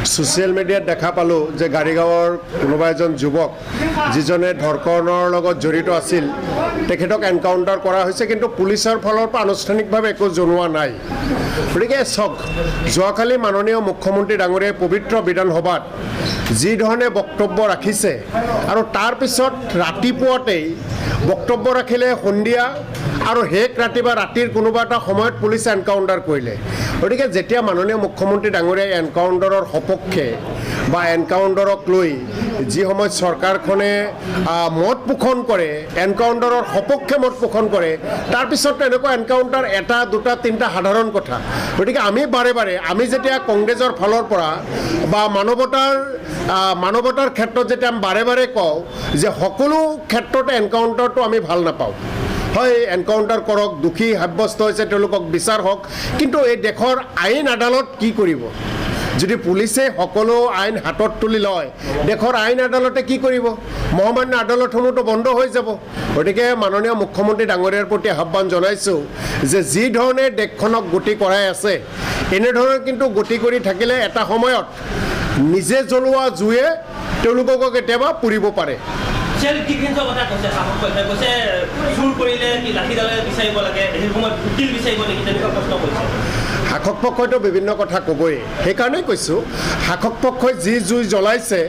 social মিডিয়াত দেখা পালোঁ যে গাড়ীগাঁৱৰ কোনোবা এজন যুৱক যিজনে ধৰ্ষণৰ লগত জড়িত আছিল তেখেতক এনকাউণ্টাৰ কৰা হৈছে কিন্তু পুলিচৰ ফালৰ পৰা আনুষ্ঠানিকভাৱে একো জনোৱা নাই গতিকে চাওক যোৱাকালি মাননীয় মুখ্যমন্ত্ৰী ডাঙৰীয়াই পবিত্ৰ বিধানসভাত যি ধৰণে বক্তব্য ৰাখিছে আৰু তাৰপিছত ৰাতিপুৱাতেই বক্তব্য ৰাখিলে সন্ধিয়া আৰু হেক ৰাতি বা ৰাতিৰ কোনোবা এটা সময়ত পুলিচে এনকাউণ্টাৰ কৰিলে গতিকে যেতিয়া মাননীয় মুখ্যমন্ত্ৰী ডাঙৰীয়াই এনকাউণ্টাৰৰ সপক্ষে বা এনকাউণ্টাৰক লৈ যি সময়ত চৰকাৰখনে মত পোষণ কৰে এনকাউণ্টাৰৰ সপক্ষে মত পোষণ কৰে তাৰপিছত এনেকুৱা এনকাউণ্টাৰ এটা দুটা তিনিটা সাধাৰণ কথা গতিকে আমি বাৰে বাৰে আমি যেতিয়া কংগ্ৰেছৰ ফালৰ পৰা বা মানৱতাৰ ক্ষেত্ৰত যেতিয়া আমি বাৰে বাৰে কওঁ যে সকলো ক্ষেত্ৰতে এনকাউণ্টাৰটো আমি ভাল নাপাওঁ হয় এনকাউণ্টাৰ কৰক দোষী সাব্যস্ত হৈছে তেওঁলোকক বিচাৰ হওক কিন্তু এই দেশৰ আইন আদালত কি কৰিব যদি পুলিচে সকলো আইন হাতত তুলি লয় দেশৰ আইন আদালতে কি কৰিব মহামান্য আদালতসমূহতো বন্ধ হৈ যাব গতিকে মাননীয় মুখ্যমন্ত্ৰী ডাঙৰীয়াৰ প্ৰতি আহ্বান জনাইছোঁ যে যি ধৰণে দেশখনক গতি কৰাই আছে এনেধৰণে কিন্তু গতি কৰি থাকিলে এটা সময়ত নিজে জ্বলোৱা জুয়ে তেওঁলোককো কেতিয়াবা পুৰিব পাৰে শাসক পক্ষইতো বিভিন্ন কথা ক'বই সেইকাৰণেই কৈছোঁ শাসক পক্ষই যি জুই জ্বলাইছে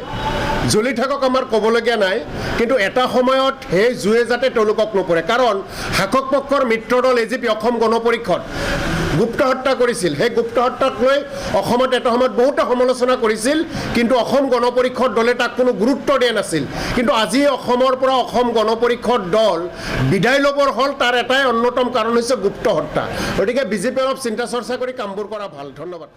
জ্বলি থাকক আমাৰ ক'বলগীয়া নাই কিন্তু এটা সময়ত সেই জুয়ে যাতে তেওঁলোকক নপৰে কাৰণ শাসক পক্ষৰ মিত্ৰদল এজিপি অসম গণ পৰিষদ গুপ্ত হত্যা কৰিছিল সেই গুপ্ত হত্যাক লৈ অসমত এটা সময়ত বহুতে সমালোচনা কৰিছিল কিন্তু অসম গণ পৰিষদ দলে তাক কোনো গুৰুত্ব দিয়া নাছিল কিন্তু আজি অসমৰ পৰা অসম গণ পৰিষদ দল বিদায় ল'বৰ হ'ল তাৰ এটাই অন্যতম কাৰণ হৈছে গুপ্ত হত্যা গতিকে বিজেপিয়ে অলপ চিন্তা চৰ্চা কৰি কামবোৰ কৰা ভাল ধন্যবাদ